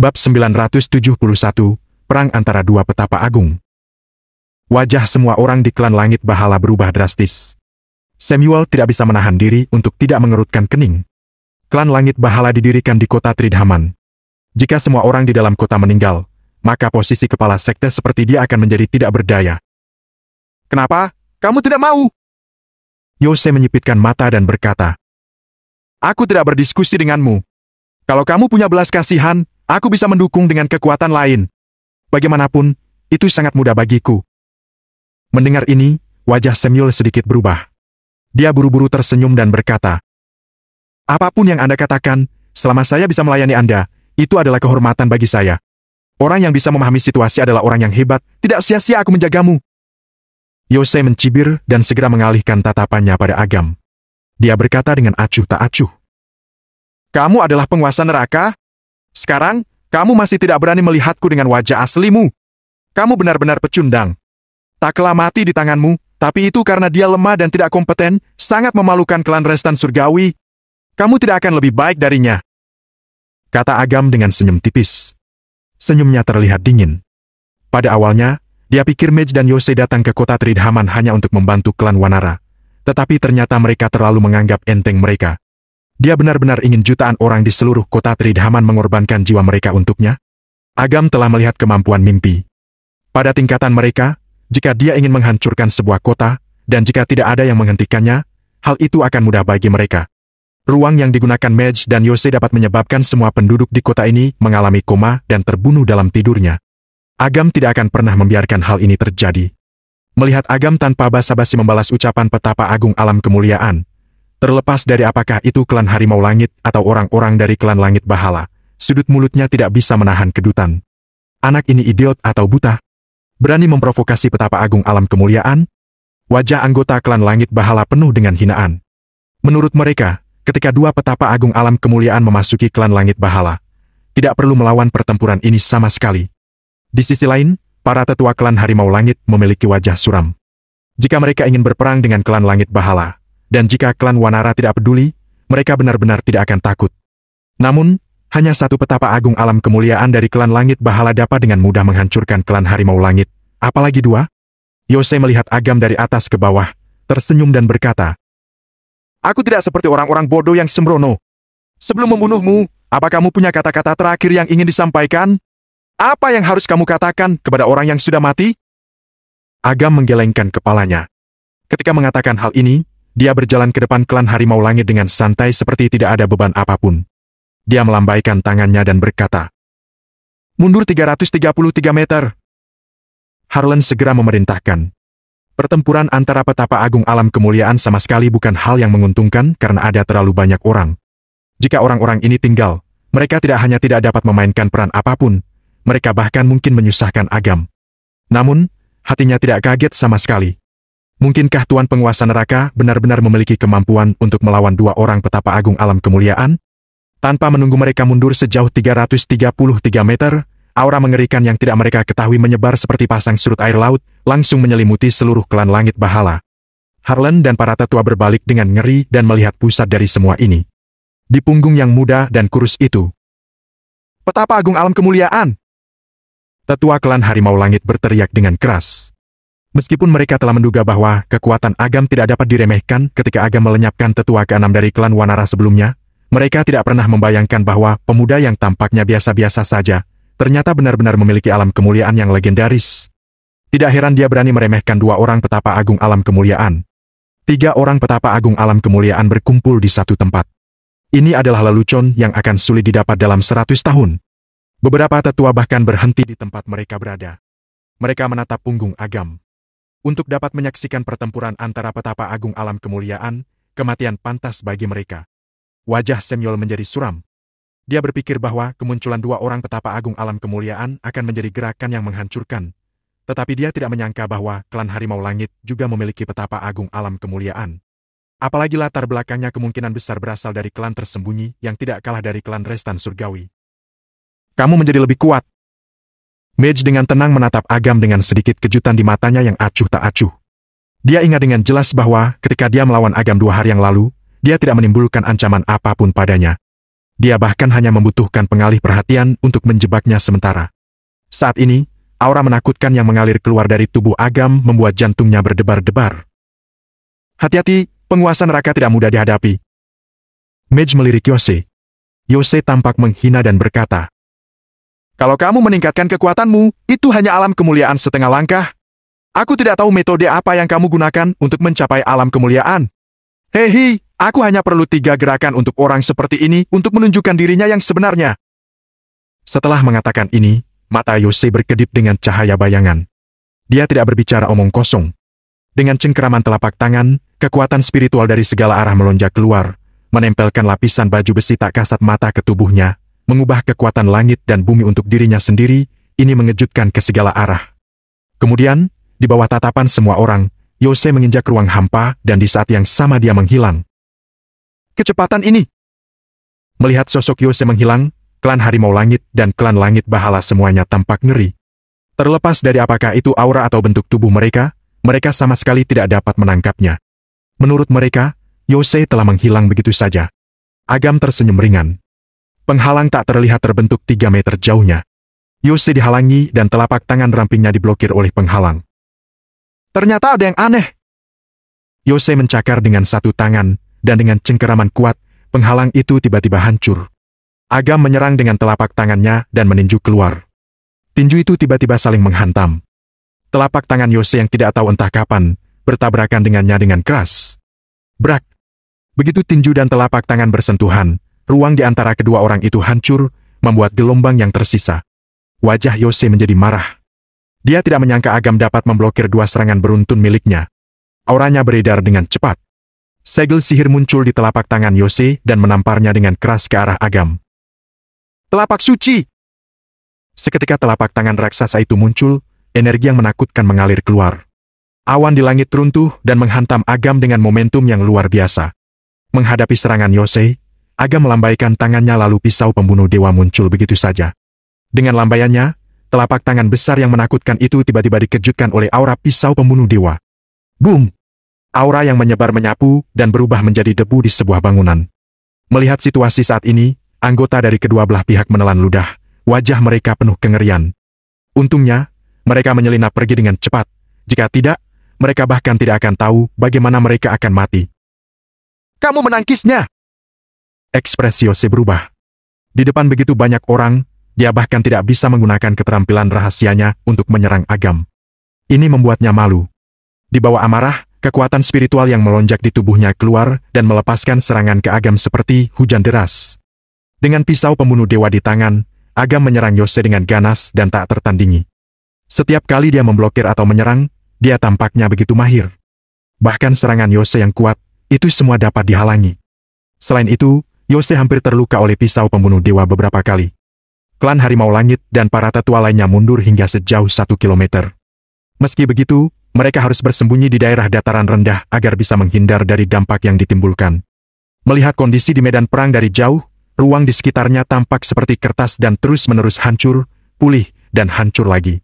Bab 971, Perang antara dua petapa agung. Wajah semua orang di klan Langit Bahala berubah drastis. Samuel tidak bisa menahan diri untuk tidak mengerutkan kening. Klan Langit Bahala didirikan di kota Tridhaman. Jika semua orang di dalam kota meninggal, maka posisi kepala sekte seperti dia akan menjadi tidak berdaya. Kenapa? Kamu tidak mau? Yose menyipitkan mata dan berkata, "Aku tidak berdiskusi denganmu. Kalau kamu punya belas kasihan, aku bisa mendukung dengan kekuatan lain. Bagaimanapun, itu sangat mudah bagiku." Mendengar ini, wajah Samuel sedikit berubah. Dia buru-buru tersenyum dan berkata, "Apapun yang Anda katakan, selama saya bisa melayani Anda, itu adalah kehormatan bagi saya. Orang yang bisa memahami situasi adalah orang yang hebat, tidak sia-sia aku menjagamu." Yose mencibir dan segera mengalihkan tatapannya pada Agam. Dia berkata dengan acuh tak acuh, "Kamu adalah penguasa neraka? Sekarang, kamu masih tidak berani melihatku dengan wajah aslimu. Kamu benar-benar pecundang. Tak kalah mati di tanganmu, tapi itu karena dia lemah dan tidak kompeten, sangat memalukan klan Restan Surgawi. Kamu tidak akan lebih baik darinya," kata Agam dengan senyum tipis. Senyumnya terlihat dingin. Pada awalnya, dia pikir Mage dan Yose datang ke kota Tridhaman hanya untuk membantu klan Wanara. Tetapi ternyata mereka terlalu menganggap enteng mereka. Dia benar-benar ingin jutaan orang di seluruh kota Tridhaman mengorbankan jiwa mereka untuknya. Agam telah melihat kemampuan mimpi. Pada tingkatan mereka, jika dia ingin menghancurkan sebuah kota, dan jika tidak ada yang menghentikannya, hal itu akan mudah bagi mereka. Ruang yang digunakan Mage dan Yose dapat menyebabkan semua penduduk di kota ini mengalami koma dan terbunuh dalam tidurnya. Agam tidak akan pernah membiarkan hal ini terjadi. Melihat Agam tanpa basa-basi membalas ucapan petapa agung alam kemuliaan, terlepas dari apakah itu klan Harimau Langit atau orang-orang dari klan Langit Bahala, sudut mulutnya tidak bisa menahan kedutan. Anak ini idiot atau buta? Berani memprovokasi petapa agung alam kemuliaan? Wajah anggota klan Langit Bahala penuh dengan hinaan. Menurut mereka, ketika dua petapa agung alam kemuliaan memasuki klan Langit Bahala, tidak perlu melawan pertempuran ini sama sekali. Di sisi lain, para tetua klan Harimau Langit memiliki wajah suram. Jika mereka ingin berperang dengan klan Langit Bahala, dan jika klan Wanara tidak peduli, mereka benar-benar tidak akan takut. Namun, hanya satu petapa agung alam kemuliaan dari klan Langit Bahala dapat dengan mudah menghancurkan klan Harimau Langit, apalagi dua? Yose melihat Agam dari atas ke bawah, tersenyum dan berkata, "Aku tidak seperti orang-orang bodoh yang sembrono. Sebelum membunuhmu, apa kamu punya kata-kata terakhir yang ingin disampaikan? Apa yang harus kamu katakan kepada orang yang sudah mati?" Agam menggelengkan kepalanya. Ketika mengatakan hal ini, dia berjalan ke depan klan Harimau Langit dengan santai seperti tidak ada beban apapun. Dia melambaikan tangannya dan berkata, "Mundur 333 meter." Harlan segera memerintahkan. Pertempuran antara petapa agung alam kemuliaan sama sekali bukan hal yang menguntungkan karena ada terlalu banyak orang. Jika orang-orang ini tinggal, mereka tidak hanya tidak dapat memainkan peran apapun, mereka bahkan mungkin menyusahkan Agam. Namun, hatinya tidak kaget sama sekali. Mungkinkah Tuan Penguasa Neraka benar-benar memiliki kemampuan untuk melawan dua orang petapa agung alam kemuliaan? Tanpa menunggu mereka mundur sejauh 333 meter, aura mengerikan yang tidak mereka ketahui menyebar seperti pasang surut air laut, langsung menyelimuti seluruh klan Langit Bahala. Harlan dan para tetua berbalik dengan ngeri dan melihat pusat dari semua ini. Di punggung yang muda dan kurus itu, "Petapa agung alam kemuliaan!" Tetua klan Harimau Langit berteriak dengan keras. Meskipun mereka telah menduga bahwa kekuatan Agam tidak dapat diremehkan ketika Agam melenyapkan tetua ke-6 dari klan Wanara sebelumnya, mereka tidak pernah membayangkan bahwa pemuda yang tampaknya biasa-biasa saja, ternyata benar-benar memiliki alam kemuliaan yang legendaris. Tidak heran dia berani meremehkan dua orang petapa agung alam kemuliaan. 3 orang petapa agung alam kemuliaan berkumpul di satu tempat. Ini adalah lelucon yang akan sulit didapat dalam 100 tahun. Beberapa tetua bahkan berhenti di tempat mereka berada. Mereka menatap punggung Agam. Untuk dapat menyaksikan pertempuran antara petapa agung alam kemuliaan, kematian pantas bagi mereka. Wajah Samuel menjadi suram. Dia berpikir bahwa kemunculan dua orang petapa agung alam kemuliaan akan menjadi gerakan yang menghancurkan. Tetapi dia tidak menyangka bahwa klan Harimau Langit juga memiliki petapa agung alam kemuliaan. Apalagi latar belakangnya kemungkinan besar berasal dari klan tersembunyi yang tidak kalah dari klan Restan Surgawi. "Kamu menjadi lebih kuat." Mage dengan tenang menatap Agam dengan sedikit kejutan di matanya yang acuh tak acuh. Dia ingat dengan jelas bahwa ketika dia melawan Agam 2 hari yang lalu, dia tidak menimbulkan ancaman apapun padanya. Dia bahkan hanya membutuhkan pengalih perhatian untuk menjebaknya sementara. Saat ini, aura menakutkan yang mengalir keluar dari tubuh Agam membuat jantungnya berdebar-debar. Hati-hati, penguasa neraka tidak mudah dihadapi. Mage melirik Yose. Yose tampak menghina dan berkata, "Kalau kamu meningkatkan kekuatanmu, itu hanya alam kemuliaan setengah langkah. Aku tidak tahu metode apa yang kamu gunakan untuk mencapai alam kemuliaan. Hehe, aku hanya perlu 3 gerakan untuk orang seperti ini untuk menunjukkan dirinya yang sebenarnya." Setelah mengatakan ini, mata Yose berkedip dengan cahaya bayangan. Dia tidak berbicara omong kosong. Dengan cengkeraman telapak tangan, kekuatan spiritual dari segala arah melonjak keluar, menempelkan lapisan baju besi tak kasat mata ke tubuhnya, mengubah kekuatan langit dan bumi untuk dirinya sendiri. Ini mengejutkan ke segala arah. Kemudian, di bawah tatapan semua orang, Yose menginjak ruang hampa dan di saat yang sama dia menghilang. Kecepatan ini! Melihat sosok Yose menghilang, klan Harimau Langit dan klan Langit Bahala semuanya tampak ngeri. Terlepas dari apakah itu aura atau bentuk tubuh mereka sama sekali tidak dapat menangkapnya. Menurut mereka, Yose telah menghilang begitu saja. Agam tersenyum ringan. Penghalang tak terlihat terbentuk 3 meter jauhnya. Yose dihalangi dan telapak tangan rampingnya diblokir oleh penghalang. Ternyata ada yang aneh. Yose mencakar dengan satu tangan, dan dengan cengkeraman kuat, penghalang itu tiba-tiba hancur. Agam menyerang dengan telapak tangannya dan meninju keluar. Tinju itu tiba-tiba saling menghantam. Telapak tangan Yose yang tidak tahu entah kapan, bertabrakan dengannya dengan keras. Brak! Begitu tinju dan telapak tangan bersentuhan, ruang di antara kedua orang itu hancur, membuat gelombang yang tersisa. Wajah Yose menjadi marah. Dia tidak menyangka Agam dapat memblokir 2 serangan beruntun miliknya. Auranya beredar dengan cepat. Segel sihir muncul di telapak tangan Yose dan menamparnya dengan keras ke arah Agam. Telapak suci! Seketika telapak tangan raksasa itu muncul, energi yang menakutkan mengalir keluar. Awan di langit runtuh dan menghantam Agam dengan momentum yang luar biasa. Menghadapi serangan Yose, Agam melambaikan tangannya lalu pisau pembunuh dewa muncul begitu saja. Dengan lambaiannya, telapak tangan besar yang menakutkan itu tiba-tiba dikejutkan oleh aura pisau pembunuh dewa. Boom! Aura yang menyebar menyapu dan berubah menjadi debu di sebuah bangunan. Melihat situasi saat ini, anggota dari kedua belah pihak menelan ludah, wajah mereka penuh kengerian. Untungnya, mereka menyelinap pergi dengan cepat. Jika tidak, mereka bahkan tidak akan tahu bagaimana mereka akan mati. Kamu menangkisnya! Ekspresi Yose berubah. Di depan begitu banyak orang, dia bahkan tidak bisa menggunakan keterampilan rahasianya untuk menyerang Agam. Ini membuatnya malu. Di bawah amarah, kekuatan spiritual yang melonjak di tubuhnya keluar dan melepaskan serangan ke Agam seperti hujan deras. Dengan pisau pembunuh dewa di tangan, Agam menyerang Yose dengan ganas dan tak tertandingi. Setiap kali dia memblokir atau menyerang, dia tampaknya begitu mahir. Bahkan serangan Yose yang kuat, itu semua dapat dihalangi. Selain itu, Yose hampir terluka oleh pisau pembunuh dewa beberapa kali. Klan Harimau Langit dan para tetua lainnya mundur hingga sejauh 1 kilometer. Meski begitu, mereka harus bersembunyi di daerah dataran rendah agar bisa menghindar dari dampak yang ditimbulkan. Melihat kondisi di medan perang dari jauh, ruang di sekitarnya tampak seperti kertas dan terus-menerus hancur, pulih, dan hancur lagi.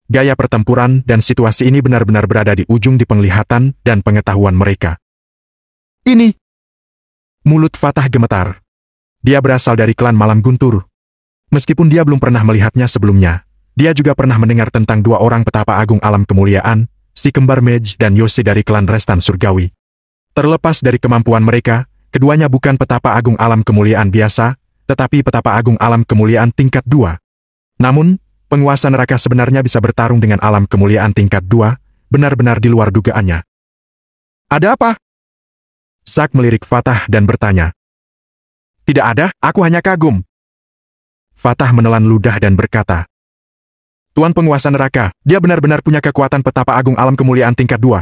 Gaya pertempuran dan situasi ini benar-benar berada di ujung di penglihatan dan pengetahuan mereka. Ini! Mulut Fatah gemetar. Dia berasal dari klan Malam Guntur. Meskipun dia belum pernah melihatnya sebelumnya, dia juga pernah mendengar tentang 2 orang petapa agung alam kemuliaan, si kembar Mage dan Yose dari klan Restan Surgawi. Terlepas dari kemampuan mereka, keduanya bukan petapa agung alam kemuliaan biasa, tetapi petapa agung alam kemuliaan tingkat 2. Namun, penguasa neraka sebenarnya bisa bertarung dengan alam kemuliaan tingkat 2, benar-benar di luar dugaannya. Ada apa? Zack melirik Fatah dan bertanya. Tidak ada, aku hanya kagum. Fatah menelan ludah dan berkata, Tuan penguasa neraka, dia benar-benar punya kekuatan petapa agung alam kemuliaan tingkat 2.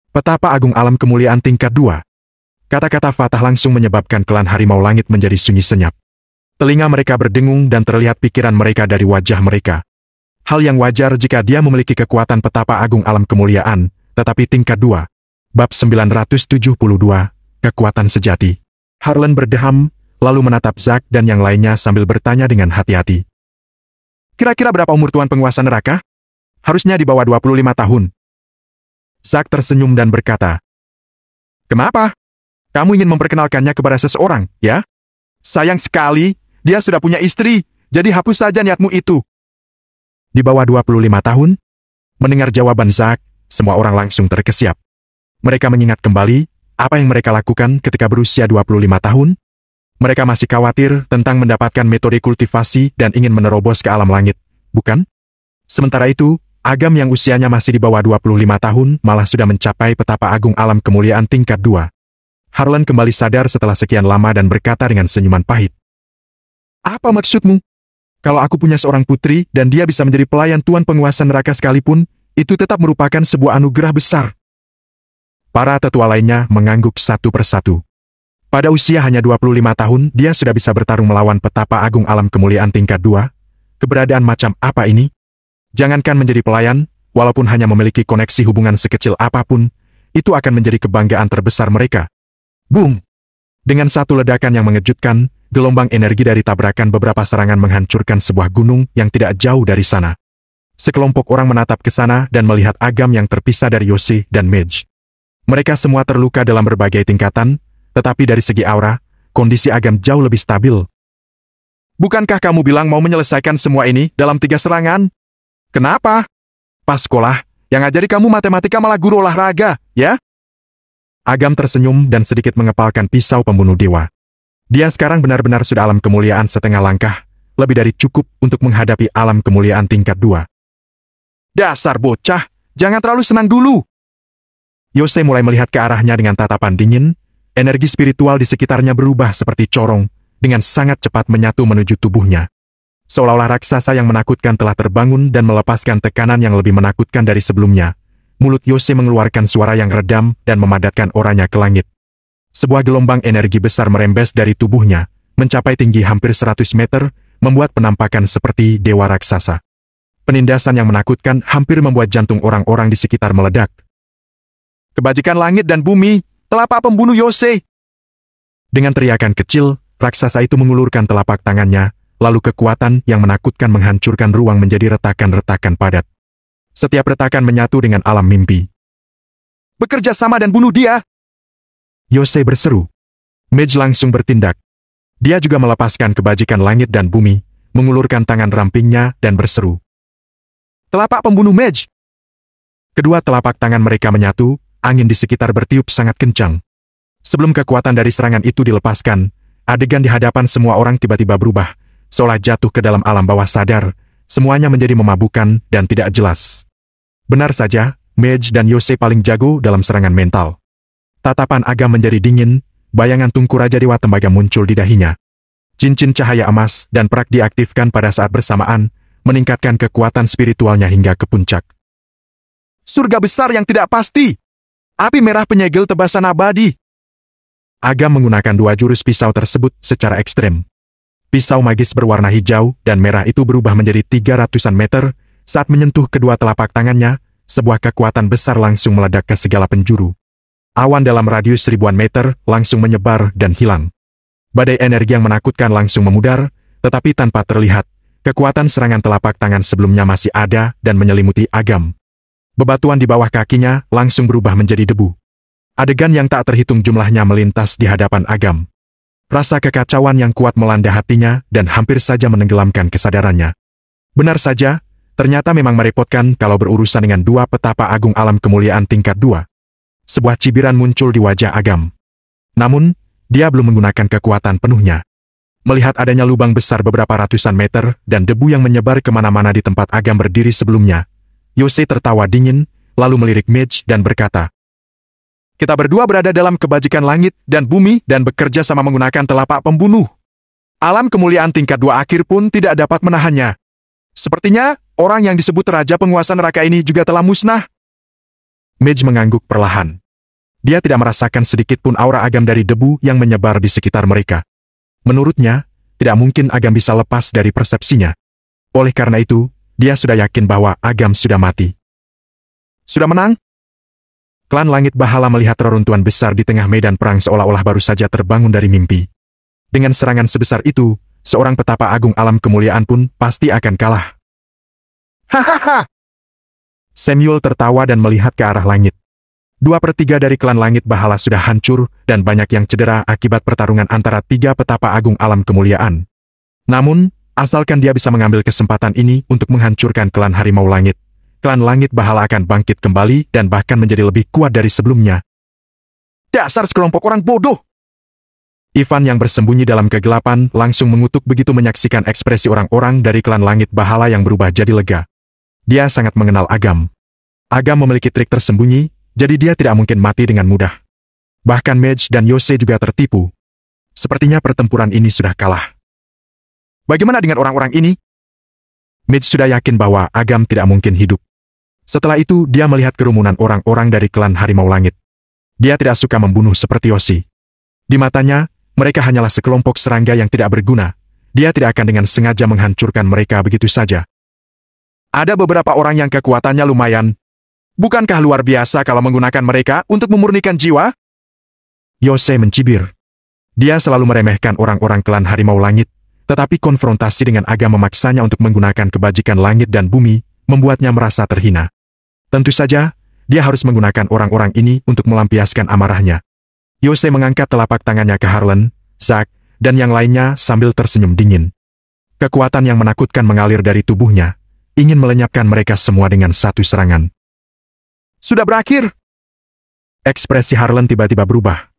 Petapa agung alam kemuliaan tingkat 2. Kata-kata Fatah langsung menyebabkan klan Harimau Langit menjadi sunyi senyap. Telinga mereka berdengung dan terlihat pikiran mereka dari wajah mereka. Hal yang wajar jika dia memiliki kekuatan petapa agung alam kemuliaan, tetapi tingkat 2. Bab 972, Kekuatan Sejati. Harlan berdeham, lalu menatap Zack dan yang lainnya sambil bertanya dengan hati-hati. Kira-kira berapa umur Tuan penguasa neraka? Harusnya di bawah 25 tahun. Zack tersenyum dan berkata, Kenapa? Kamu ingin memperkenalkannya kepada seseorang, ya? Sayang sekali, dia sudah punya istri, jadi hapus saja niatmu itu. Di bawah 25 tahun? Mendengar jawaban Zack, semua orang langsung terkesiap. Mereka mengingat kembali, apa yang mereka lakukan ketika berusia 25 tahun? Mereka masih khawatir tentang mendapatkan metode kultivasi dan ingin menerobos ke alam langit, bukan? Sementara itu, Agam yang usianya masih di bawah 25 tahun malah sudah mencapai petapa agung alam kemuliaan tingkat 2. Harlan kembali sadar setelah sekian lama dan berkata dengan senyuman pahit. Apa maksudmu? Kalau aku punya seorang putri dan dia bisa menjadi pelayan tuan penguasa neraka sekalipun, itu tetap merupakan sebuah anugerah besar. Para tetua lainnya mengangguk satu persatu. Pada usia hanya 25 tahun, dia sudah bisa bertarung melawan petapa agung alam kemuliaan tingkat 2. Keberadaan macam apa ini? Jangankan menjadi pelayan, walaupun hanya memiliki koneksi hubungan sekecil apapun, itu akan menjadi kebanggaan terbesar mereka. Boom! Dengan satu ledakan yang mengejutkan, gelombang energi dari tabrakan beberapa serangan menghancurkan sebuah gunung yang tidak jauh dari sana. Sekelompok orang menatap ke sana dan melihat Agam yang terpisah dari Yoshi dan Mage. Mereka semua terluka dalam berbagai tingkatan, tetapi dari segi aura, kondisi Agam jauh lebih stabil. Bukankah kamu bilang mau menyelesaikan semua ini dalam 3 serangan? Kenapa? Pas sekolah, yang ngajari kamu matematika malah guru olahraga, ya? Agam tersenyum dan sedikit mengepalkan pisau pembunuh dewa. Dia sekarang benar-benar sudah alam kemuliaan setengah langkah, lebih dari cukup untuk menghadapi alam kemuliaan tingkat 2. Dasar bocah, jangan terlalu senang dulu. Yose mulai melihat ke arahnya dengan tatapan dingin, energi spiritual di sekitarnya berubah seperti corong, dengan sangat cepat menyatu menuju tubuhnya. Seolah-olah raksasa yang menakutkan telah terbangun dan melepaskan tekanan yang lebih menakutkan dari sebelumnya. Mulut Yose mengeluarkan suara yang redam dan memadatkan oranya ke langit. Sebuah gelombang energi besar merembes dari tubuhnya, mencapai tinggi hampir 100 meter, membuat penampakan seperti dewa raksasa. Penindasan yang menakutkan hampir membuat jantung orang-orang di sekitar meledak. Kebajikan langit dan bumi, telapak pembunuh Yose! Dengan teriakan kecil, raksasa itu mengulurkan telapak tangannya, lalu kekuatan yang menakutkan menghancurkan ruang menjadi retakan-retakan padat. Setiap retakan menyatu dengan alam mimpi. Bekerja sama dan bunuh dia! Yose berseru. Mage langsung bertindak. Dia juga melepaskan kebajikan langit dan bumi, mengulurkan tangan rampingnya dan berseru. Telapak pembunuh Mage! Kedua telapak tangan mereka menyatu, angin di sekitar bertiup sangat kencang. Sebelum kekuatan dari serangan itu dilepaskan, adegan di hadapan semua orang tiba-tiba berubah. Seolah jatuh ke dalam alam bawah sadar, semuanya menjadi memabukkan dan tidak jelas. Benar saja, Mage dan Yose paling jago dalam serangan mental. Tatapan Agam menjadi dingin, bayangan tungku Raja Dewa Tembaga muncul di dahinya. Cincin cahaya emas dan perak diaktifkan pada saat bersamaan, meningkatkan kekuatan spiritualnya hingga ke puncak. Surga besar yang tidak pasti! Api merah penyegel tebasan abadi! Agam menggunakan 2 jurus pisau tersebut secara ekstrem. Pisau magis berwarna hijau dan merah itu berubah menjadi 300-an meter, saat menyentuh kedua telapak tangannya, sebuah kekuatan besar langsung meledak ke segala penjuru. Awan dalam radius ribuan meter langsung menyebar dan hilang. Badai energi yang menakutkan langsung memudar, tetapi tanpa terlihat, kekuatan serangan telapak tangan sebelumnya masih ada dan menyelimuti Agam. Bebatuan di bawah kakinya langsung berubah menjadi debu. Adegan yang tak terhitung jumlahnya melintas di hadapan Agam. Rasa kekacauan yang kuat melanda hatinya dan hampir saja menenggelamkan kesadarannya. Benar saja, ternyata memang merepotkan kalau berurusan dengan 2 petapa agung alam kemuliaan tingkat 2. Sebuah cibiran muncul di wajah Agam. Namun, dia belum menggunakan kekuatan penuhnya. Melihat adanya lubang besar beberapa ratusan meter dan debu yang menyebar kemana-mana di tempat Agam berdiri sebelumnya, Yose tertawa dingin, lalu melirik Mage dan berkata, Kita berdua berada dalam kebajikan langit dan bumi dan bekerja sama menggunakan telapak pembunuh. Alam kemuliaan tingkat 2 akhir pun tidak dapat menahannya. Sepertinya, orang yang disebut Raja Penguasa Neraka ini juga telah musnah. Mage mengangguk perlahan. Dia tidak merasakan sedikit pun aura Agam dari debu yang menyebar di sekitar mereka. Menurutnya, tidak mungkin Agam bisa lepas dari persepsinya. Oleh karena itu, dia sudah yakin bahwa Agam sudah mati. Sudah menang? Klan Langit Bahala melihat reruntuhan besar di tengah medan perang seolah-olah baru saja terbangun dari mimpi. Dengan serangan sebesar itu, seorang petapa agung alam kemuliaan pun pasti akan kalah. Hahaha! Samuel tertawa dan melihat ke arah langit. 2/3 dari klan Langit Bahala sudah hancur dan banyak yang cedera akibat pertarungan antara 3 petapa agung alam kemuliaan. Namun, asalkan dia bisa mengambil kesempatan ini untuk menghancurkan klan Harimau Langit, klan Langit Bahala akan bangkit kembali dan bahkan menjadi lebih kuat dari sebelumnya. Dasar sekelompok orang bodoh! Ivan yang bersembunyi dalam kegelapan langsung mengutuk begitu menyaksikan ekspresi orang-orang dari klan Langit Bahala yang berubah jadi lega. Dia sangat mengenal Agam. Agam memiliki trik tersembunyi, jadi dia tidak mungkin mati dengan mudah. Bahkan Mage dan Yose juga tertipu. Sepertinya pertempuran ini sudah kalah. Bagaimana dengan orang-orang ini? Mage sudah yakin bahwa Agam tidak mungkin hidup. Setelah itu dia melihat kerumunan orang-orang dari klan Harimau Langit. Dia tidak suka membunuh seperti Yoshi. Di matanya, mereka hanyalah sekelompok serangga yang tidak berguna. Dia tidak akan dengan sengaja menghancurkan mereka begitu saja. Ada beberapa orang yang kekuatannya lumayan. Bukankah luar biasa kalau menggunakan mereka untuk memurnikan jiwa? Yose mencibir. Dia selalu meremehkan orang-orang klan Harimau Langit, tetapi konfrontasi dengan Agam memaksanya untuk menggunakan kebajikan langit dan bumi, membuatnya merasa terhina. Tentu saja, dia harus menggunakan orang-orang ini untuk melampiaskan amarahnya. Yose mengangkat telapak tangannya ke Harlan, Zack, dan yang lainnya sambil tersenyum dingin. Kekuatan yang menakutkan mengalir dari tubuhnya, ingin melenyapkan mereka semua dengan satu serangan. Sudah berakhir! Ekspresi Harlan tiba-tiba berubah.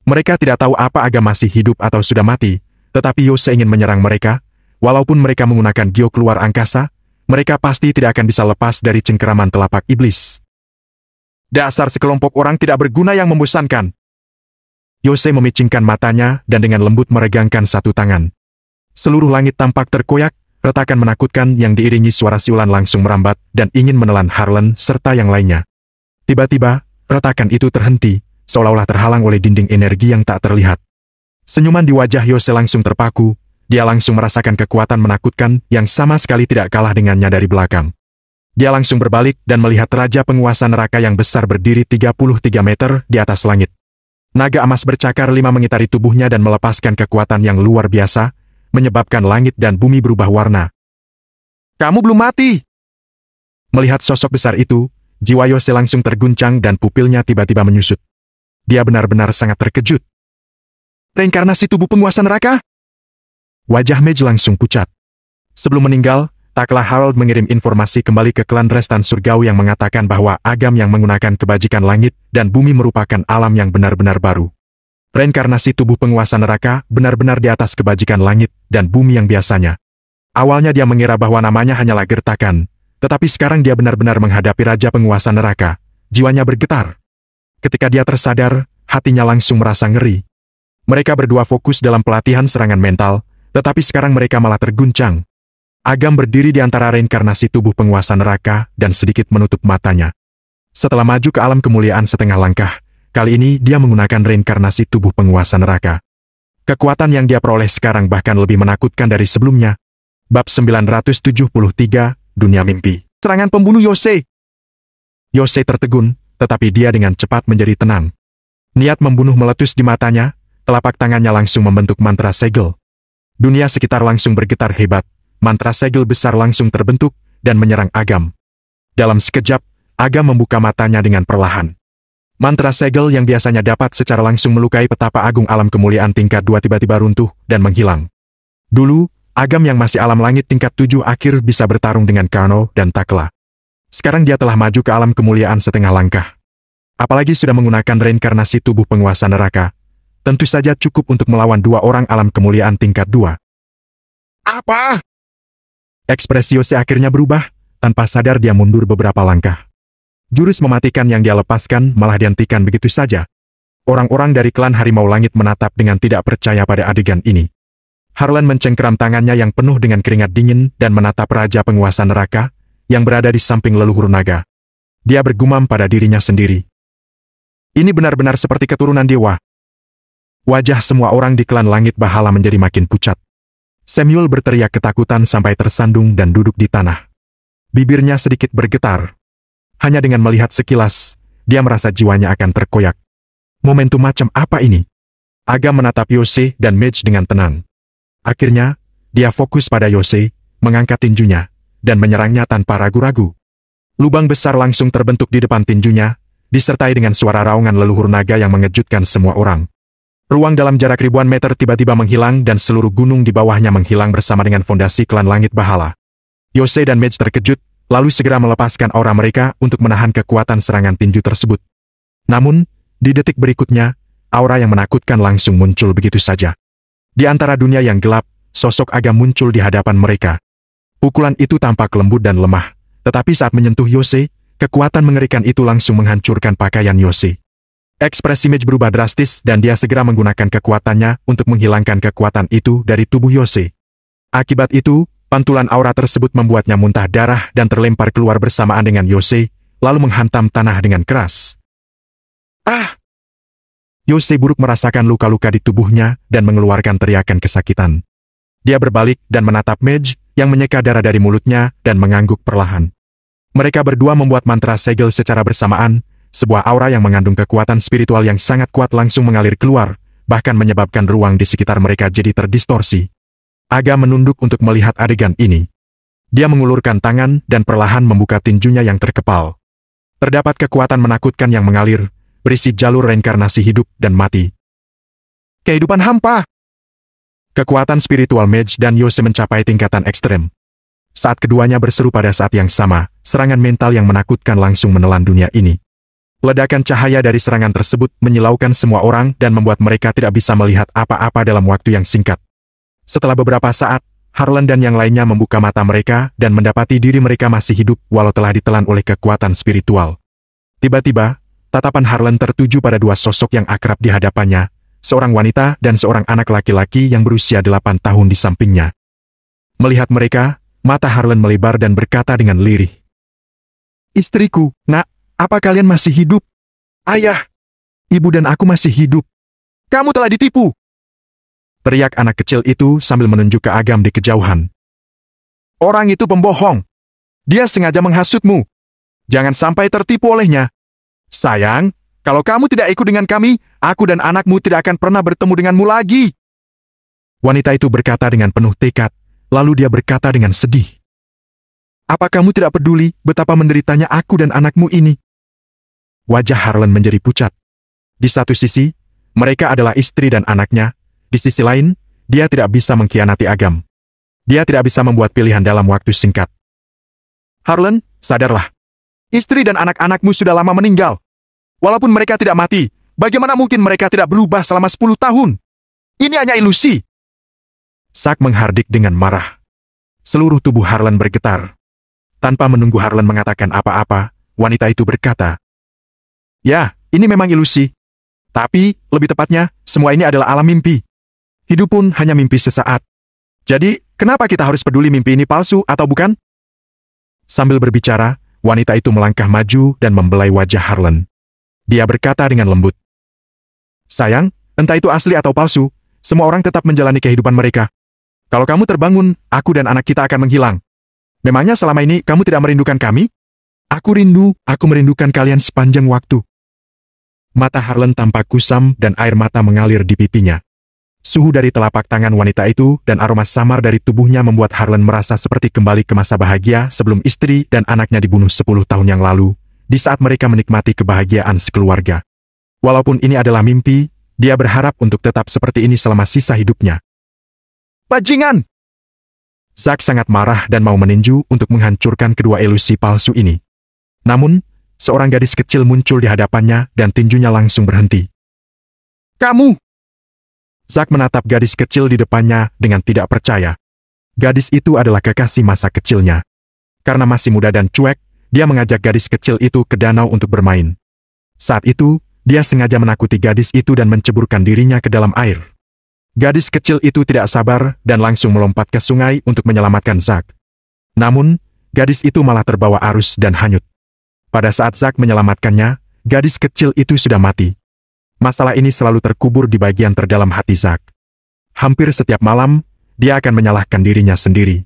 Mereka tidak tahu apa Agam masih hidup atau sudah mati, tetapi Yose ingin menyerang mereka, walaupun mereka menggunakan giok luar angkasa, mereka pasti tidak akan bisa lepas dari cengkeraman telapak iblis. Dasar sekelompok orang tidak berguna yang membosankan. Yose memicingkan matanya dan dengan lembut meregangkan satu tangan. Seluruh langit tampak terkoyak, retakan menakutkan yang diiringi suara siulan langsung merambat dan ingin menelan Harlan serta yang lainnya. Tiba-tiba, retakan itu terhenti, seolah-olah terhalang oleh dinding energi yang tak terlihat. Senyuman di wajah Yose langsung terpaku, dia langsung merasakan kekuatan menakutkan yang sama sekali tidak kalah dengannya dari belakang. Dia langsung berbalik dan melihat Raja Penguasa Neraka yang besar berdiri 33 meter di atas langit. Naga emas bercakar 5 mengitari tubuhnya dan melepaskan kekuatan yang luar biasa, menyebabkan langit dan bumi berubah warna. Kamu belum mati! Melihat sosok besar itu, jiwa Yose langsung terguncang dan pupilnya tiba-tiba menyusut. Dia benar-benar sangat terkejut. Reinkarnasi tubuh penguasa neraka? Wajah Mage langsung pucat. Sebelum meninggal, Takla Harold mengirim informasi kembali ke klan Restan Surgawi yang mengatakan bahwa Agam yang menggunakan kebajikan langit dan bumi merupakan alam yang benar-benar baru. Reinkarnasi tubuh penguasa neraka benar-benar di atas kebajikan langit dan bumi yang biasanya. Awalnya dia mengira bahwa namanya hanyalah gertakan, tetapi sekarang dia benar-benar menghadapi Raja Penguasa Neraka. Jiwanya bergetar. Ketika dia tersadar, hatinya langsung merasa ngeri. Mereka berdua fokus dalam pelatihan serangan mental, tetapi sekarang mereka malah terguncang. Agam berdiri di antara reinkarnasi tubuh penguasa neraka dan sedikit menutup matanya. Setelah maju ke alam kemuliaan setengah langkah, kali ini dia menggunakan reinkarnasi tubuh penguasa neraka. Kekuatan yang dia peroleh sekarang bahkan lebih menakutkan dari sebelumnya. Bab 973, Dunia Mimpi. Serangan pembunuh Yose. Yose tertegun, tetapi dia dengan cepat menjadi tenang. Niat membunuh meletus di matanya, telapak tangannya langsung membentuk mantra segel. Dunia sekitar langsung bergetar hebat. Mantra segel besar langsung terbentuk dan menyerang Agam. Dalam sekejap, Agam membuka matanya dengan perlahan. Mantra segel yang biasanya dapat secara langsung melukai petapa agung alam kemuliaan tingkat 2 tiba-tiba runtuh dan menghilang. Dulu, Agam yang masih alam langit tingkat 7 akhir bisa bertarung dengan Kano dan Takla. Sekarang dia telah maju ke alam kemuliaan setengah langkah. Apalagi sudah menggunakan reinkarnasi tubuh penguasa neraka. Tentu saja cukup untuk melawan 2 orang alam kemuliaan tingkat 2. Apa? Ekspresi Yose akhirnya berubah, tanpa sadar dia mundur beberapa langkah. Jurus mematikan yang dia lepaskan malah dihentikan begitu saja. Orang-orang dari klan Harimau Langit menatap dengan tidak percaya pada adegan ini. Harlan mencengkeram tangannya yang penuh dengan keringat dingin dan menatap Raja Penguasa Neraka, yang berada di samping leluhur naga. Dia bergumam pada dirinya sendiri. Ini benar-benar seperti keturunan dewa. Wajah semua orang di klan Langit Bahala menjadi makin pucat. Samuel berteriak ketakutan sampai tersandung dan duduk di tanah. Bibirnya sedikit bergetar. Hanya dengan melihat sekilas, dia merasa jiwanya akan terkoyak. Momentum macam apa ini? Agam menatap Yose dan Mage dengan tenang. Akhirnya, dia fokus pada Yose, mengangkat tinjunya, dan menyerangnya tanpa ragu-ragu. Lubang besar langsung terbentuk di depan tinjunya, disertai dengan suara raungan leluhur naga yang mengejutkan semua orang. Ruang dalam jarak ribuan meter tiba-tiba menghilang dan seluruh gunung di bawahnya menghilang bersama dengan fondasi klan Langit Bahala. Yose dan Mage terkejut, lalu segera melepaskan aura mereka untuk menahan kekuatan serangan tinju tersebut. Namun, di detik berikutnya, aura yang menakutkan langsung muncul begitu saja. Di antara dunia yang gelap, sosok Aga muncul di hadapan mereka. Pukulan itu tampak lembut dan lemah, tetapi saat menyentuh Yose, kekuatan mengerikan itu langsung menghancurkan pakaian Yose. Ekspresi Mage berubah drastis dan dia segera menggunakan kekuatannya untuk menghilangkan kekuatan itu dari tubuh Yose. Akibat itu, pantulan aura tersebut membuatnya muntah darah dan terlempar keluar bersamaan dengan Yose, lalu menghantam tanah dengan keras. Ah! Yose buruk merasakan luka-luka di tubuhnya dan mengeluarkan teriakan kesakitan. Dia berbalik dan menatap Mage yang menyeka darah dari mulutnya dan mengangguk perlahan. Mereka berdua membuat mantra segel secara bersamaan. Sebuah aura yang mengandung kekuatan spiritual yang sangat kuat langsung mengalir keluar, bahkan menyebabkan ruang di sekitar mereka jadi terdistorsi. Aga menunduk untuk melihat adegan ini. Dia mengulurkan tangan dan perlahan membuka tinjunya yang terkepal. Terdapat kekuatan menakutkan yang mengalir, berisi jalur reinkarnasi hidup dan mati. Kehidupan hampa! Kekuatan spiritual Mage dan Yose mencapai tingkatan ekstrem. Saat keduanya berseru pada saat yang sama, serangan mental yang menakutkan langsung menelan dunia ini. Ledakan cahaya dari serangan tersebut menyilaukan semua orang dan membuat mereka tidak bisa melihat apa-apa dalam waktu yang singkat. Setelah beberapa saat, Harlan dan yang lainnya membuka mata mereka dan mendapati diri mereka masih hidup walau telah ditelan oleh kekuatan spiritual. Tiba-tiba, tatapan Harlan tertuju pada dua sosok yang akrab di hadapannya, seorang wanita dan seorang anak laki-laki yang berusia 8 tahun di sampingnya. Melihat mereka, mata Harlan melebar dan berkata dengan lirih. "Istriku, Nak. Apa kalian masih hidup? Ayah, ibu dan aku masih hidup. Kamu telah ditipu!" Teriak anak kecil itu sambil menunjuk ke Agam di kejauhan. "Orang itu pembohong. Dia sengaja menghasutmu. Jangan sampai tertipu olehnya. Sayang, kalau kamu tidak ikut dengan kami, aku dan anakmu tidak akan pernah bertemu denganmu lagi." Wanita itu berkata dengan penuh tekad, lalu dia berkata dengan sedih. "Apa kamu tidak peduli betapa menderitanya aku dan anakmu ini?" Wajah Harlan menjadi pucat. Di satu sisi, mereka adalah istri dan anaknya. Di sisi lain, dia tidak bisa mengkhianati Agam. Dia tidak bisa membuat pilihan dalam waktu singkat. "Harlan, sadarlah. Istri dan anak-anakmu sudah lama meninggal. Walaupun mereka tidak mati, bagaimana mungkin mereka tidak berubah selama 10 tahun? Ini hanya ilusi." Zack menghardik dengan marah. Seluruh tubuh Harlan bergetar. Tanpa menunggu Harlan mengatakan apa-apa, wanita itu berkata, "Ya, ini memang ilusi. Tapi, lebih tepatnya, semua ini adalah alam mimpi. Hidup pun hanya mimpi sesaat. Jadi, kenapa kita harus peduli mimpi ini palsu atau bukan?" Sambil berbicara, wanita itu melangkah maju dan membelai wajah Harlan. Dia berkata dengan lembut, "Sayang, entah itu asli atau palsu, semua orang tetap menjalani kehidupan mereka. Kalau kamu terbangun, aku dan anak kita akan menghilang. Memangnya selama ini kamu tidak merindukan kami? Aku merindukan kalian sepanjang waktu." Mata Harlan tampak kusam dan air mata mengalir di pipinya. Suhu dari telapak tangan wanita itu dan aroma samar dari tubuhnya membuat Harlan merasa seperti kembali ke masa bahagia sebelum istri dan anaknya dibunuh 10 tahun yang lalu, di saat mereka menikmati kebahagiaan sekeluarga. Walaupun ini adalah mimpi, dia berharap untuk tetap seperti ini selama sisa hidupnya. "Bajingan!" Zack sangat marah dan mau meninju untuk menghancurkan kedua ilusi palsu ini. Namun, seorang gadis kecil muncul di hadapannya dan tinjunya langsung berhenti. "Kamu!" Zack menatap gadis kecil di depannya dengan tidak percaya. Gadis itu adalah kekasih masa kecilnya. Karena masih muda dan cuek, dia mengajak gadis kecil itu ke danau untuk bermain. Saat itu, dia sengaja menakuti gadis itu dan menceburkan dirinya ke dalam air. Gadis kecil itu tidak sabar dan langsung melompat ke sungai untuk menyelamatkan Zack. Namun, gadis itu malah terbawa arus dan hanyut. Pada saat Zack menyelamatkannya, gadis kecil itu sudah mati. Masalah ini selalu terkubur di bagian terdalam hati Zack. Hampir setiap malam, dia akan menyalahkan dirinya sendiri.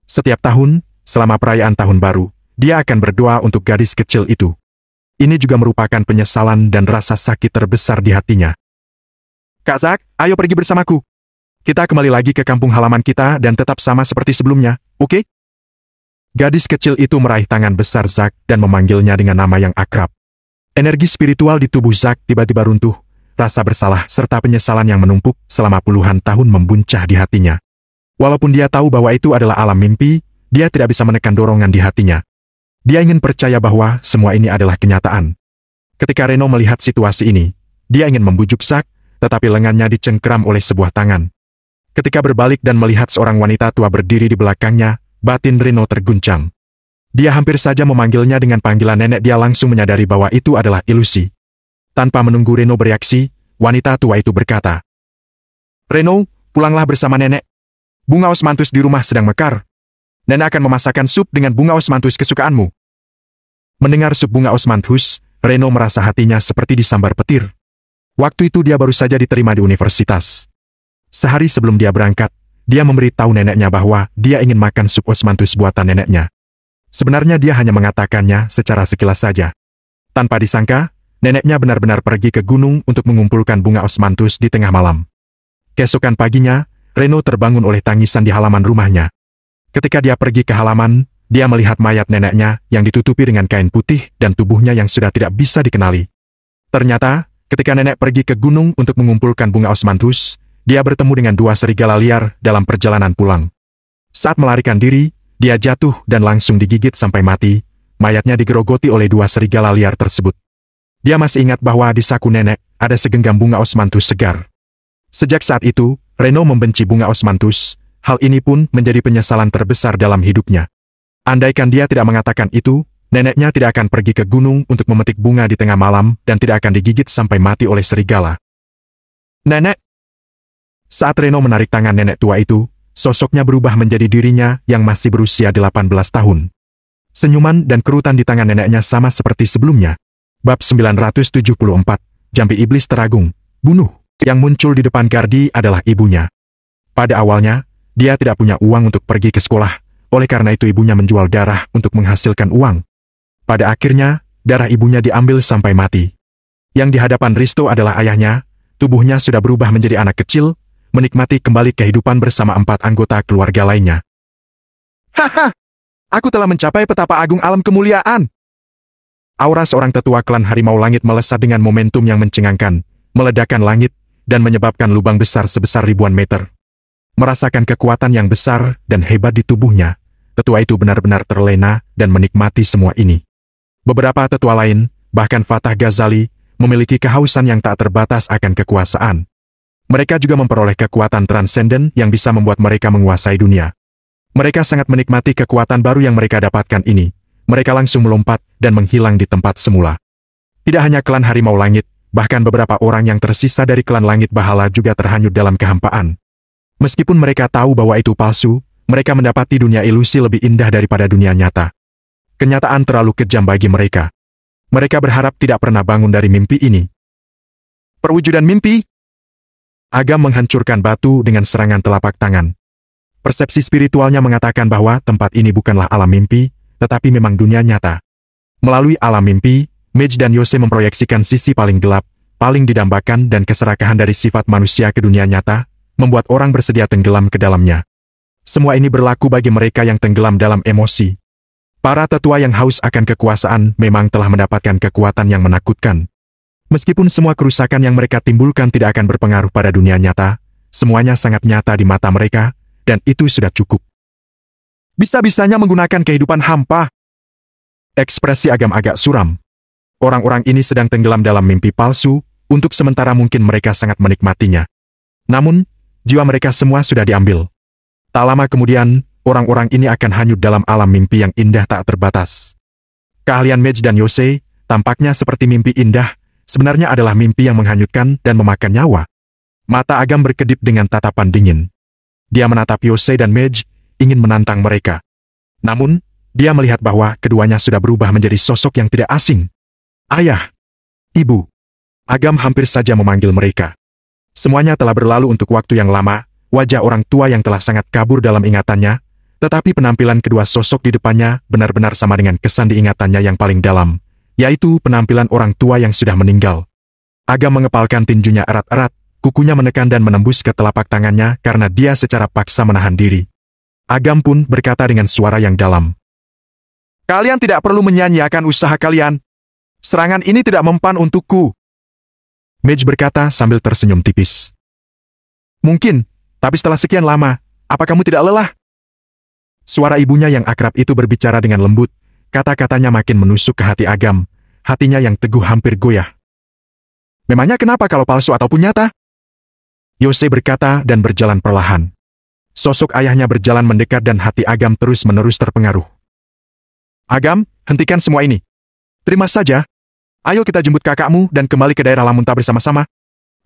Setiap tahun, selama perayaan tahun baru, dia akan berdoa untuk gadis kecil itu. Ini juga merupakan penyesalan dan rasa sakit terbesar di hatinya. "Kak Zack, ayo pergi bersamaku. Kita kembali lagi ke kampung halaman kita dan tetap sama seperti sebelumnya, oke?" Gadis kecil itu meraih tangan besar Zack dan memanggilnya dengan nama yang akrab. Energi spiritual di tubuh Zack tiba-tiba runtuh, rasa bersalah serta penyesalan yang menumpuk selama puluhan tahun membuncah di hatinya. Walaupun dia tahu bahwa itu adalah alam mimpi, dia tidak bisa menekan dorongan di hatinya. Dia ingin percaya bahwa semua ini adalah kenyataan. Ketika Reno melihat situasi ini, dia ingin membujuk Zack, tetapi lengannya dicengkeram oleh sebuah tangan. Ketika berbalik dan melihat seorang wanita tua berdiri di belakangnya, batin Reno terguncang. Dia hampir saja memanggilnya dengan panggilan nenek. Dia langsung menyadari bahwa itu adalah ilusi. Tanpa menunggu Reno bereaksi, wanita tua itu berkata, "Reno, pulanglah bersama nenek. Bunga osmanthus di rumah sedang mekar. Nenek akan memasakkan sup dengan bunga osmanthus kesukaanmu." Mendengar sup bunga osmanthus, Reno merasa hatinya seperti disambar petir. Waktu itu dia baru saja diterima di universitas. Sehari sebelum dia berangkat, dia memberitahu neneknya bahwa dia ingin makan sup osmanthus buatan neneknya. Sebenarnya dia hanya mengatakannya secara sekilas saja. Tanpa disangka, neneknya benar-benar pergi ke gunung untuk mengumpulkan bunga osmanthus di tengah malam. Keesokan paginya, Reno terbangun oleh tangisan di halaman rumahnya. Ketika dia pergi ke halaman, dia melihat mayat neneknya yang ditutupi dengan kain putih dan tubuhnya yang sudah tidak bisa dikenali. Ternyata, ketika nenek pergi ke gunung untuk mengumpulkan bunga osmanthus, dia bertemu dengan dua serigala liar dalam perjalanan pulang. Saat melarikan diri, dia jatuh dan langsung digigit sampai mati. Mayatnya digerogoti oleh dua serigala liar tersebut. Dia masih ingat bahwa di saku nenek ada segenggam bunga osmanthus segar. Sejak saat itu, Reno membenci bunga osmanthus. Hal ini pun menjadi penyesalan terbesar dalam hidupnya. Andaikan dia tidak mengatakan itu, neneknya tidak akan pergi ke gunung untuk memetik bunga di tengah malam dan tidak akan digigit sampai mati oleh serigala. "Nenek!" Saat Reno menarik tangan nenek tua itu, sosoknya berubah menjadi dirinya yang masih berusia 18 tahun. Senyuman dan kerutan di tangan neneknya sama seperti sebelumnya. Bab 974, Jampi Iblis Teragung, Bunuh. Yang muncul di depan Gardi adalah ibunya. Pada awalnya, dia tidak punya uang untuk pergi ke sekolah, oleh karena itu ibunya menjual darah untuk menghasilkan uang. Pada akhirnya, darah ibunya diambil sampai mati. Yang di hadapan Risto adalah ayahnya, tubuhnya sudah berubah menjadi anak kecil, menikmati kembali kehidupan bersama 4 anggota keluarga lainnya. "Haha! Aku telah mencapai petapa agung alam kemuliaan!" Aura seorang tetua klan Harimau Langit melesat dengan momentum yang mencengangkan, meledakkan langit, dan menyebabkan lubang besar sebesar ribuan meter. Merasakan kekuatan yang besar dan hebat di tubuhnya, tetua itu benar-benar terlena dan menikmati semua ini. Beberapa tetua lain, bahkan Fatah Ghazali, memiliki kehausan yang tak terbatas akan kekuasaan. Mereka juga memperoleh kekuatan transenden yang bisa membuat mereka menguasai dunia. Mereka sangat menikmati kekuatan baru yang mereka dapatkan ini. Mereka langsung melompat dan menghilang di tempat semula. Tidak hanya klan Harimau Langit, bahkan beberapa orang yang tersisa dari klan Langit Bahala juga terhanyut dalam kehampaan. Meskipun mereka tahu bahwa itu palsu, mereka mendapati dunia ilusi lebih indah daripada dunia nyata. Kenyataan terlalu kejam bagi mereka. Mereka berharap tidak pernah bangun dari mimpi ini. Perwujudan mimpi. Agam menghancurkan batu dengan serangan telapak tangan. Persepsi spiritualnya mengatakan bahwa tempat ini bukanlah alam mimpi, tetapi memang dunia nyata. Melalui alam mimpi, Mage dan Yose memproyeksikan sisi paling gelap, paling didambakan dan keserakahan dari sifat manusia ke dunia nyata, membuat orang bersedia tenggelam ke dalamnya. Semua ini berlaku bagi mereka yang tenggelam dalam emosi. Para tetua yang haus akan kekuasaan memang telah mendapatkan kekuatan yang menakutkan. Meskipun semua kerusakan yang mereka timbulkan tidak akan berpengaruh pada dunia nyata, semuanya sangat nyata di mata mereka, dan itu sudah cukup. Bisa-bisanya menggunakan kehidupan hampa. Ekspresi Agam agak suram. Orang-orang ini sedang tenggelam dalam mimpi palsu, untuk sementara mungkin mereka sangat menikmatinya. Namun, jiwa mereka semua sudah diambil. Tak lama kemudian, orang-orang ini akan hanyut dalam alam mimpi yang indah tak terbatas. Keahlian Mage dan Yose, tampaknya seperti mimpi indah, sebenarnya adalah mimpi yang menghanyutkan dan memakan nyawa. Mata Agam berkedip dengan tatapan dingin. Dia menatap Yose dan Mage, ingin menantang mereka. Namun, dia melihat bahwa keduanya sudah berubah menjadi sosok yang tidak asing. Ayah, Ibu. Agam hampir saja memanggil mereka. Semuanya telah berlalu untuk waktu yang lama, wajah orang tua yang telah sangat kabur dalam ingatannya, tetapi penampilan kedua sosok di depannya benar-benar sama dengan kesan di ingatannya yang paling dalam, yaitu penampilan orang tua yang sudah meninggal. Agam mengepalkan tinjunya erat-erat, kukunya menekan dan menembus ke telapak tangannya karena dia secara paksa menahan diri. Agam pun berkata dengan suara yang dalam. "Kalian tidak perlu menyanyiakan usaha kalian. Serangan ini tidak mempan untukku. Mage berkata sambil tersenyum tipis. Mungkin, tapi setelah sekian lama, apa kamu tidak lelah? Suara ibunya yang akrab itu berbicara dengan lembut, kata-katanya makin menusuk ke hati Agam, hatinya yang teguh hampir goyah. Memangnya kenapa kalau palsu ataupun nyata? Yose berkata dan berjalan perlahan. Sosok ayahnya berjalan mendekat dan hati Agam terus-menerus terpengaruh. Agam, hentikan semua ini. Terima saja. Ayo kita jemput kakakmu dan kembali ke daerah Lamunta bersama-sama.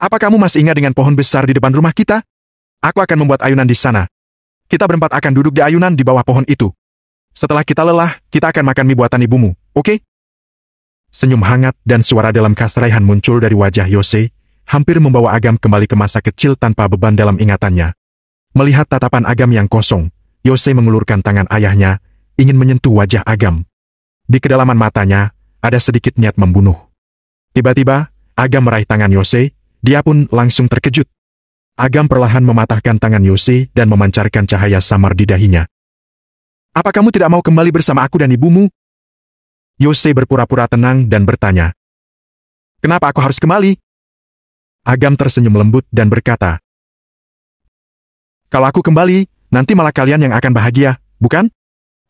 Apa kamu masih ingat dengan pohon besar di depan rumah kita? Aku akan membuat ayunan di sana. Kita berempat akan duduk di ayunan di bawah pohon itu. Setelah kita lelah, kita akan makan mie buatan ibumu, oke? Senyum hangat dan suara dalam keserahan muncul dari wajah Yose, hampir membawa Agam kembali ke masa kecil tanpa beban dalam ingatannya. Melihat tatapan Agam yang kosong, Yose mengulurkan tangan ayahnya, ingin menyentuh wajah Agam. Di kedalaman matanya, ada sedikit niat membunuh. Tiba-tiba, Agam meraih tangan Yose, dia pun langsung terkejut. Agam perlahan mematahkan tangan Yose dan memancarkan cahaya samar di dahinya. Apa kamu tidak mau kembali bersama aku dan ibumu? Yose berpura-pura tenang dan bertanya. Kenapa aku harus kembali? Agam tersenyum lembut dan berkata. Kalau aku kembali, nanti malah kalian yang akan bahagia, bukan?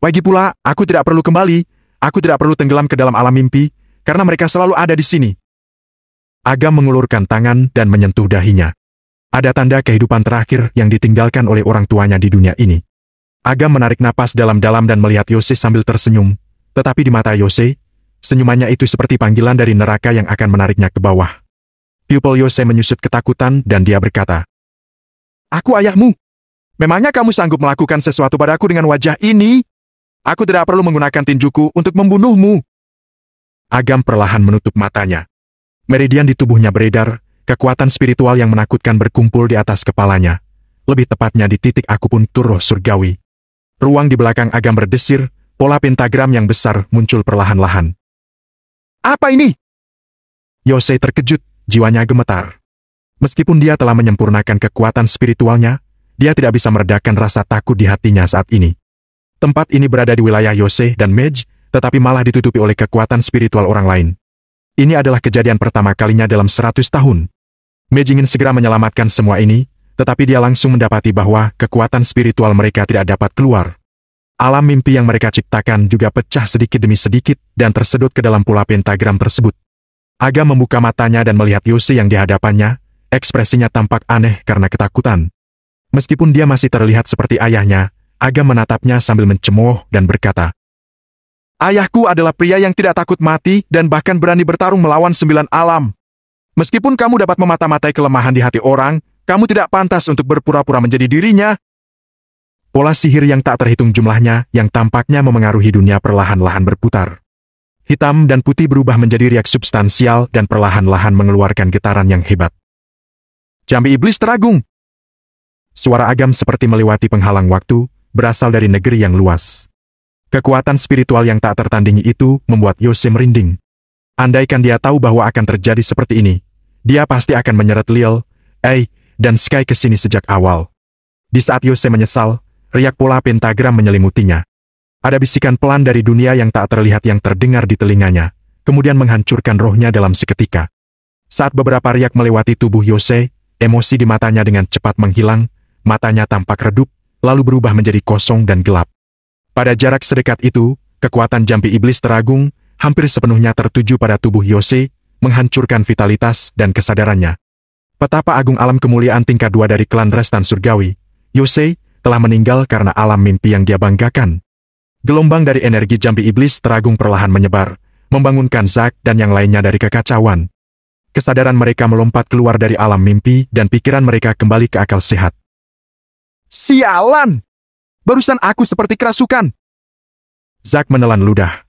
Lagi pula, aku tidak perlu kembali, aku tidak perlu tenggelam ke dalam alam mimpi, karena mereka selalu ada di sini. Agam mengulurkan tangan dan menyentuh dahinya. Ada tanda kehidupan terakhir yang ditinggalkan oleh orang tuanya di dunia ini. Agam menarik napas dalam-dalam dan melihat Yose sambil tersenyum, tetapi di mata Yose, senyumannya itu seperti panggilan dari neraka yang akan menariknya ke bawah. Pupil Yose menyusut ketakutan dan dia berkata, Aku ayahmu. Memangnya kamu sanggup melakukan sesuatu padaku dengan wajah ini? Aku tidak perlu menggunakan tinjuku untuk membunuhmu. Agam perlahan menutup matanya. Meridian di tubuhnya beredar, kekuatan spiritual yang menakutkan berkumpul di atas kepalanya. Lebih tepatnya di titik akupuntur roh surgawi. Ruang di belakang Agam berdesir, pola pentagram yang besar muncul perlahan-lahan. Apa ini? Yose terkejut. Jiwanya gemetar. Meskipun dia telah menyempurnakan kekuatan spiritualnya, dia tidak bisa meredakan rasa takut di hatinya saat ini. Tempat ini berada di wilayah Yose dan Mage, tetapi malah ditutupi oleh kekuatan spiritual orang lain. Ini adalah kejadian pertama kalinya dalam 100 tahun. Mage ingin segera menyelamatkan semua ini, tetapi dia langsung mendapati bahwa kekuatan spiritual mereka tidak dapat keluar. Alam mimpi yang mereka ciptakan juga pecah sedikit demi sedikit dan tersedot ke dalam pola pentagram tersebut. Agam membuka matanya dan melihat Yose yang di hadapannya, ekspresinya tampak aneh karena ketakutan. Meskipun dia masih terlihat seperti ayahnya, Agam menatapnya sambil mencemooh dan berkata, Ayahku adalah pria yang tidak takut mati dan bahkan berani bertarung melawan 9 alam. Meskipun kamu dapat memata-matai kelemahan di hati orang, kamu tidak pantas untuk berpura-pura menjadi dirinya. Pola sihir yang tak terhitung jumlahnya yang tampaknya memengaruhi dunia perlahan-lahan berputar. Hitam dan putih berubah menjadi riak substansial dan perlahan-lahan mengeluarkan getaran yang hebat. Jambi iblis teragung. Suara Agam seperti melewati penghalang waktu, berasal dari negeri yang luas. Kekuatan spiritual yang tak tertandingi itu membuat Yose merinding. Andaikan dia tahu bahwa akan terjadi seperti ini, dia pasti akan menyeret Lil, dan Sky ke sini sejak awal. Di saat Yose menyesal, riak pola pentagram menyelimutinya. Ada bisikan pelan dari dunia yang tak terlihat yang terdengar di telinganya, kemudian menghancurkan rohnya dalam seketika. Saat beberapa riak melewati tubuh Yose, emosi di matanya dengan cepat menghilang, matanya tampak redup, lalu berubah menjadi kosong dan gelap. Pada jarak sedekat itu, kekuatan jampi iblis teragung, hampir sepenuhnya tertuju pada tubuh Yose, menghancurkan vitalitas dan kesadarannya. Petapa agung alam kemuliaan tingkat 2 dari klan Restan Surgawi, Yose telah meninggal karena alam mimpi yang dia banggakan. Gelombang dari energi jampi iblis teragung perlahan menyebar, membangunkan Zack dan yang lainnya dari kekacauan. Kesadaran mereka melompat keluar dari alam mimpi dan pikiran mereka kembali ke akal sehat. Sialan! Barusan aku seperti kerasukan! Zack menelan ludah.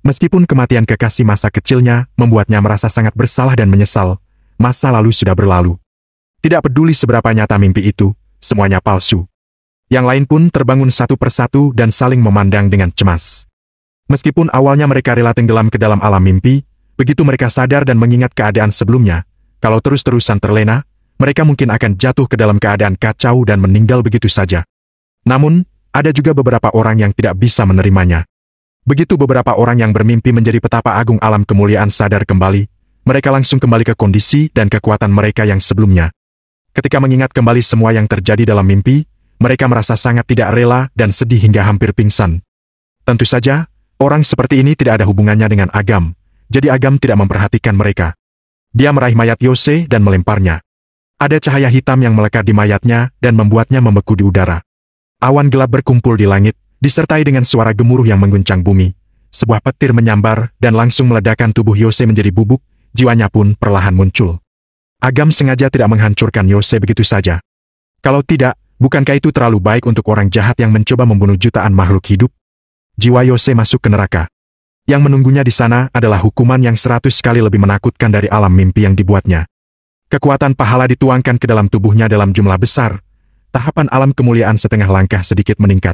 Meskipun kematian kekasih masa kecilnya membuatnya merasa sangat bersalah dan menyesal, masa lalu sudah berlalu. Tidak peduli seberapa nyata mimpi itu, semuanya palsu. Yang lain pun terbangun satu persatu dan saling memandang dengan cemas. Meskipun awalnya mereka rela tenggelam ke dalam alam mimpi, begitu mereka sadar dan mengingat keadaan sebelumnya, kalau terus-terusan terlena, mereka mungkin akan jatuh ke dalam keadaan kacau dan meninggal begitu saja. Namun, ada juga beberapa orang yang tidak bisa menerimanya. Begitu beberapa orang yang bermimpi menjadi petapa agung alam kemuliaan sadar kembali, mereka langsung kembali ke kondisi dan kekuatan mereka yang sebelumnya. Ketika mengingat kembali semua yang terjadi dalam mimpi, mereka merasa sangat tidak rela dan sedih hingga hampir pingsan. Tentu saja, orang seperti ini tidak ada hubungannya dengan Agam, jadi Agam tidak memperhatikan mereka. Dia meraih mayat Yose dan melemparnya. Ada cahaya hitam yang melekat di mayatnya dan membuatnya membeku di udara. Awan gelap berkumpul di langit, disertai dengan suara gemuruh yang mengguncang bumi. Sebuah petir menyambar dan langsung meledakkan tubuh Yose menjadi bubuk, jiwanya pun perlahan muncul. Agam sengaja tidak menghancurkan Yose begitu saja. Kalau tidak, bukankah itu terlalu baik untuk orang jahat yang mencoba membunuh jutaan makhluk hidup? Jiwa Yose masuk ke neraka. Yang menunggunya di sana adalah hukuman yang 100 kali lebih menakutkan dari alam mimpi yang dibuatnya. Kekuatan pahala dituangkan ke dalam tubuhnya dalam jumlah besar. Tahapan alam kemuliaan setengah langkah sedikit meningkat.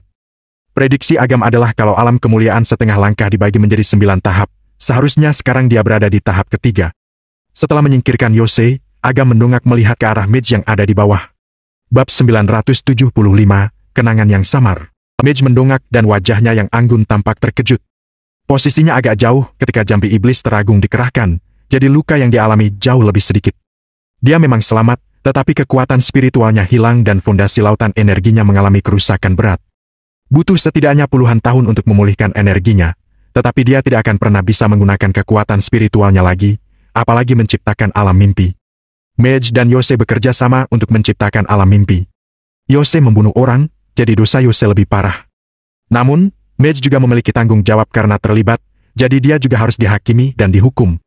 Prediksi Agam adalah kalau alam kemuliaan setengah langkah dibagi menjadi 9 tahap, seharusnya sekarang dia berada di tahap ketiga. Setelah menyingkirkan Yose, Agam mendongak melihat ke arah Mage yang ada di bawah. Bab 975, Kenangan yang Samar. Mage mendongak dan wajahnya yang anggun tampak terkejut. Posisinya agak jauh ketika jampi iblis teragung dikerahkan, jadi luka yang dialami jauh lebih sedikit. Dia memang selamat, tetapi kekuatan spiritualnya hilang dan fondasi lautan energinya mengalami kerusakan berat. Butuh setidaknya puluhan tahun untuk memulihkan energinya, tetapi dia tidak akan pernah bisa menggunakan kekuatan spiritualnya lagi, apalagi menciptakan alam mimpi. Mage dan Yose bekerja sama untuk menciptakan alam mimpi. Yose membunuh orang, jadi dosa Yose lebih parah. Namun, Mage juga memiliki tanggung jawab karena terlibat, jadi dia juga harus dihakimi dan dihukum.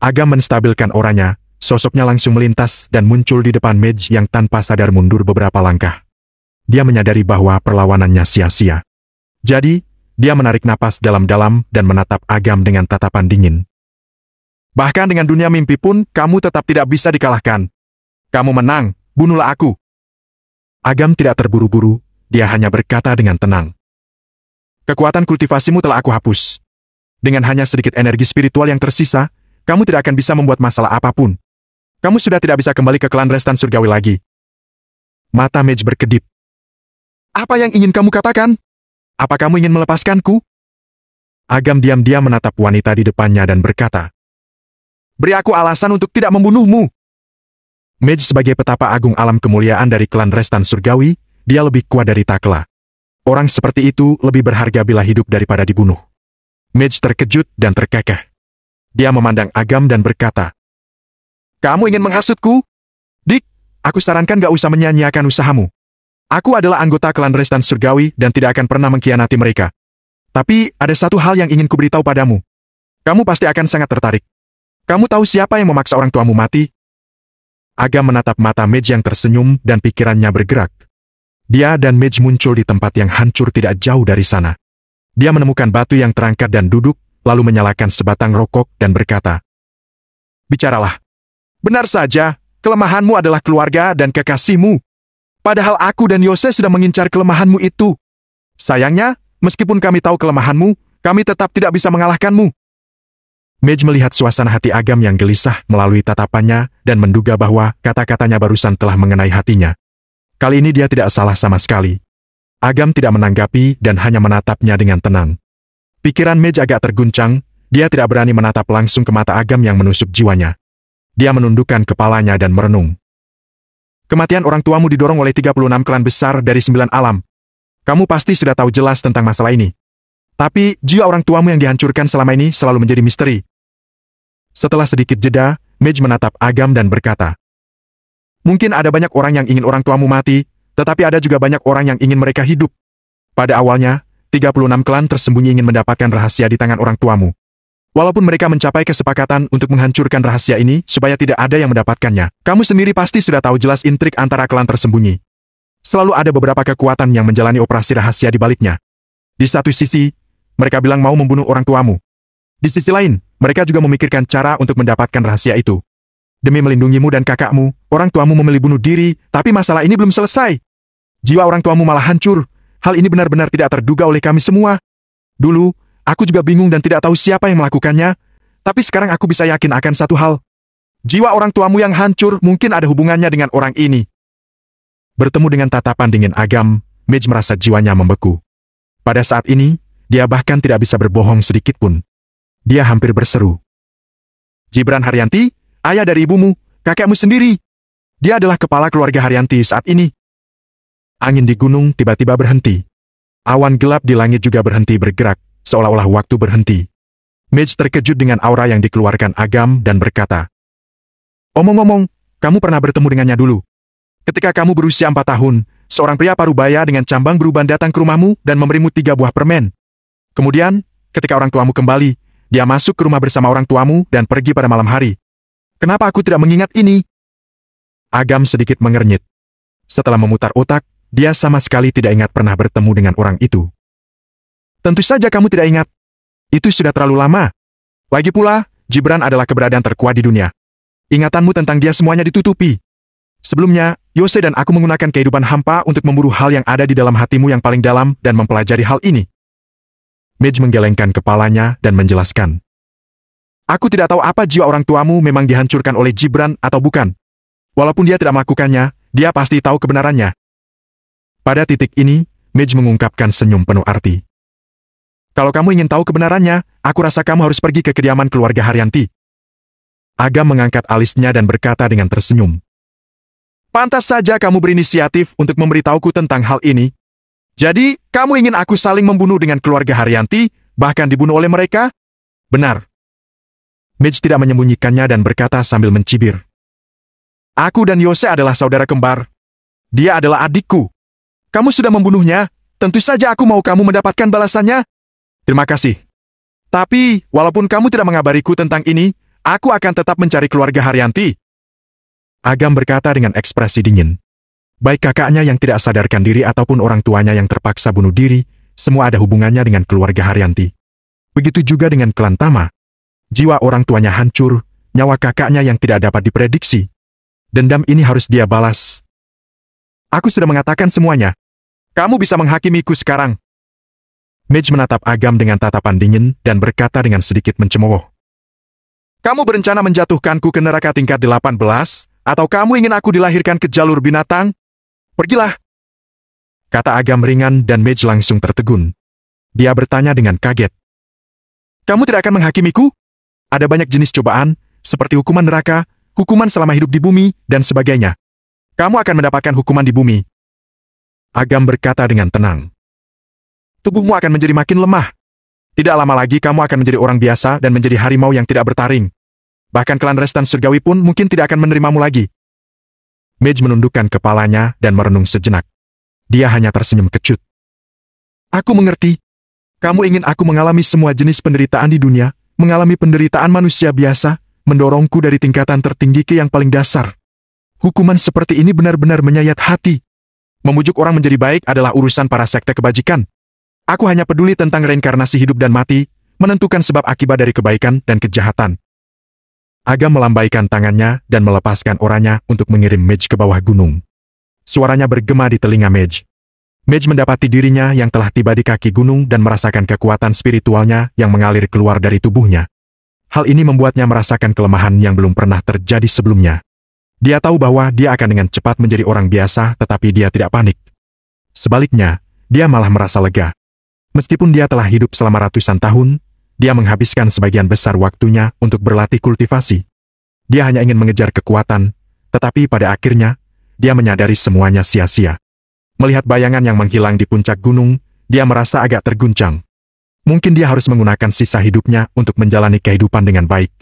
Agam menstabilkan orangnya. Sosoknya langsung melintas dan muncul di depan Mage yang tanpa sadar mundur beberapa langkah. Dia menyadari bahwa perlawanannya sia-sia. Jadi, dia menarik napas dalam-dalam dan menatap Agam dengan tatapan dingin. Bahkan dengan dunia mimpi pun, kamu tetap tidak bisa dikalahkan. Kamu menang, bunuhlah aku. Agam tidak terburu-buru, dia hanya berkata dengan tenang. Kekuatan kultivasimu telah aku hapus. Dengan hanya sedikit energi spiritual yang tersisa, kamu tidak akan bisa membuat masalah apapun. Kamu sudah tidak bisa kembali ke klan Restan Surgawi lagi. Mata Mage berkedip. Apa yang ingin kamu katakan? Apa kamu ingin melepaskanku? Agam diam-diam menatap wanita di depannya dan berkata. Beri aku alasan untuk tidak membunuhmu. Mage sebagai petapa agung alam kemuliaan dari klan Restan Surgawi, dia lebih kuat dari Takla. Orang seperti itu lebih berharga bila hidup daripada dibunuh. Mage terkejut dan terkekeh. Dia memandang Agam dan berkata, kamu ingin menghasutku? Dik, aku sarankan gak usah menyia-nyiakan usahamu. Aku adalah anggota klan Restan Surgawi dan tidak akan pernah mengkhianati mereka. Tapi, ada satu hal yang ingin kuberitahu padamu. Kamu pasti akan sangat tertarik. Kamu tahu siapa yang memaksa orang tuamu mati? Agam menatap mata Mage yang tersenyum dan pikirannya bergerak. Dia dan Mage muncul di tempat yang hancur tidak jauh dari sana. Dia menemukan batu yang terangkat dan duduk, lalu menyalakan sebatang rokok dan berkata, bicaralah. Benar saja, kelemahanmu adalah keluarga dan kekasihmu. Padahal aku dan Yose sudah mengincar kelemahanmu itu. Sayangnya, meskipun kami tahu kelemahanmu, kami tetap tidak bisa mengalahkanmu. Mage melihat suasana hati Agam yang gelisah melalui tatapannya dan menduga bahwa kata-katanya barusan telah mengenai hatinya. Kali ini dia tidak salah sama sekali. Agam tidak menanggapi dan hanya menatapnya dengan tenang. Pikiran Mage agak terguncang, dia tidak berani menatap langsung ke mata Agam yang menusuk jiwanya. Dia menundukkan kepalanya dan merenung. Kematian orang tuamu didorong oleh 36 klan besar dari 9 alam. Kamu pasti sudah tahu jelas tentang masalah ini. Tapi, jiwa orang tuamu yang dihancurkan selama ini selalu menjadi misteri. Setelah sedikit jeda, Mage menatap Agam dan berkata, mungkin ada banyak orang yang ingin orang tuamu mati, tetapi ada juga banyak orang yang ingin mereka hidup. Pada awalnya, 36 klan tersembunyi ingin mendapatkan rahasia di tangan orang tuamu. Walaupun mereka mencapai kesepakatan untuk menghancurkan rahasia ini supaya tidak ada yang mendapatkannya, kamu sendiri pasti sudah tahu jelas intrik antara klan tersembunyi. Selalu ada beberapa kekuatan yang menjalani operasi rahasia di baliknya. Di satu sisi, mereka bilang mau membunuh orang tuamu. Di sisi lain, mereka juga memikirkan cara untuk mendapatkan rahasia itu. Demi melindungimu dan kakakmu, orang tuamu memilih bunuh diri, tapi masalah ini belum selesai. Jiwa orang tuamu malah hancur. Hal ini benar-benar tidak terduga oleh kami semua. Dulu, aku juga bingung dan tidak tahu siapa yang melakukannya, tapi sekarang aku bisa yakin akan satu hal. Jiwa orang tuamu yang hancur mungkin ada hubungannya dengan orang ini. Bertemu dengan tatapan dingin Agam, Mage merasa jiwanya membeku. Pada saat ini, dia bahkan tidak bisa berbohong sedikit pun. Dia hampir berseru. Gibran Haryanti, ayah dari ibumu, kakekmu sendiri. Dia adalah kepala keluarga Haryanti saat ini. Angin di gunung tiba-tiba berhenti. Awan gelap di langit juga berhenti bergerak, seolah-olah waktu berhenti. Mage terkejut dengan aura yang dikeluarkan Agam dan berkata, "Omong-omong, kamu pernah bertemu dengannya dulu. Ketika kamu berusia 4 tahun, seorang pria parubaya dengan cambang beruban datang ke rumahmu dan memberimu 3 buah permen. Kemudian, ketika orang tuamu kembali, dia masuk ke rumah bersama orang tuamu dan pergi pada malam hari. Kenapa aku tidak mengingat ini?" Agam sedikit mengernyit. Setelah memutar otak, dia sama sekali tidak ingat pernah bertemu dengan orang itu. "Tentu saja kamu tidak ingat. Itu sudah terlalu lama. Lagi pula, Gibran adalah keberadaan terkuat di dunia. Ingatanmu tentang dia semuanya ditutupi. Sebelumnya, Yose dan aku menggunakan kehidupan hampa untuk memburu hal yang ada di dalam hatimu yang paling dalam dan mempelajari hal ini." Mage menggelengkan kepalanya dan menjelaskan. "Aku tidak tahu apa jiwa orang tuamu memang dihancurkan oleh Gibran atau bukan. Walaupun dia tidak melakukannya, dia pasti tahu kebenarannya." Pada titik ini, Mage mengungkapkan senyum penuh arti. "Kalau kamu ingin tahu kebenarannya, aku rasa kamu harus pergi ke kediaman keluarga Haryanti." Agam mengangkat alisnya dan berkata dengan tersenyum. "Pantas saja kamu berinisiatif untuk memberitahuku tentang hal ini. Jadi, kamu ingin aku saling membunuh dengan keluarga Haryanti, bahkan dibunuh oleh mereka?" "Benar." Mage tidak menyembunyikannya dan berkata sambil mencibir. "Aku dan Yose adalah saudara kembar. Dia adalah adikku. Kamu sudah membunuhnya, tentu saja aku mau kamu mendapatkan balasannya." "Terima kasih. Tapi, walaupun kamu tidak mengabariku tentang ini, aku akan tetap mencari keluarga Haryanti." Agam berkata dengan ekspresi dingin. Baik kakaknya yang tidak sadarkan diri ataupun orang tuanya yang terpaksa bunuh diri, semua ada hubungannya dengan keluarga Haryanti. Begitu juga dengan klan Tama. Jiwa orang tuanya hancur, nyawa kakaknya yang tidak dapat diprediksi. Dendam ini harus dia balas. "Aku sudah mengatakan semuanya. Kamu bisa menghakimiku sekarang." Mage menatap Agam dengan tatapan dingin dan berkata dengan sedikit mencemooh. "Kamu berencana menjatuhkanku ke neraka tingkat 18, atau kamu ingin aku dilahirkan ke jalur binatang? Pergilah!" Kata Agam ringan dan Mage langsung tertegun. Dia bertanya dengan kaget. "Kamu tidak akan menghakimiku? Ada banyak jenis cobaan, seperti hukuman neraka, hukuman selama hidup di bumi, dan sebagainya. Kamu akan mendapatkan hukuman di bumi." Agam berkata dengan tenang. "Tubuhmu akan menjadi makin lemah. Tidak lama lagi kamu akan menjadi orang biasa dan menjadi harimau yang tidak bertaring. Bahkan klan Restan Surgawi pun mungkin tidak akan menerimamu lagi." Mage menundukkan kepalanya dan merenung sejenak. Dia hanya tersenyum kecut. "Aku mengerti. Kamu ingin aku mengalami semua jenis penderitaan di dunia, mengalami penderitaan manusia biasa, mendorongku dari tingkatan tertinggi ke yang paling dasar. Hukuman seperti ini benar-benar menyayat hati. Memujuk orang menjadi baik adalah urusan para sekte kebajikan. Aku hanya peduli tentang reinkarnasi hidup dan mati, menentukan sebab akibat dari kebaikan dan kejahatan." Agam melambaikan tangannya dan melepaskan oranya untuk mengirim Mage ke bawah gunung. Suaranya bergema di telinga Mage. Mage mendapati dirinya yang telah tiba di kaki gunung dan merasakan kekuatan spiritualnya yang mengalir keluar dari tubuhnya. Hal ini membuatnya merasakan kelemahan yang belum pernah terjadi sebelumnya. Dia tahu bahwa dia akan dengan cepat menjadi orang biasa, tetapi dia tidak panik. Sebaliknya, dia malah merasa lega. Meskipun dia telah hidup selama ratusan tahun, dia menghabiskan sebagian besar waktunya untuk berlatih kultivasi. Dia hanya ingin mengejar kekuatan, tetapi pada akhirnya, dia menyadari semuanya sia-sia. Melihat bayangan yang menghilang di puncak gunung, dia merasa agak terguncang. Mungkin dia harus menggunakan sisa hidupnya untuk menjalani kehidupan dengan baik.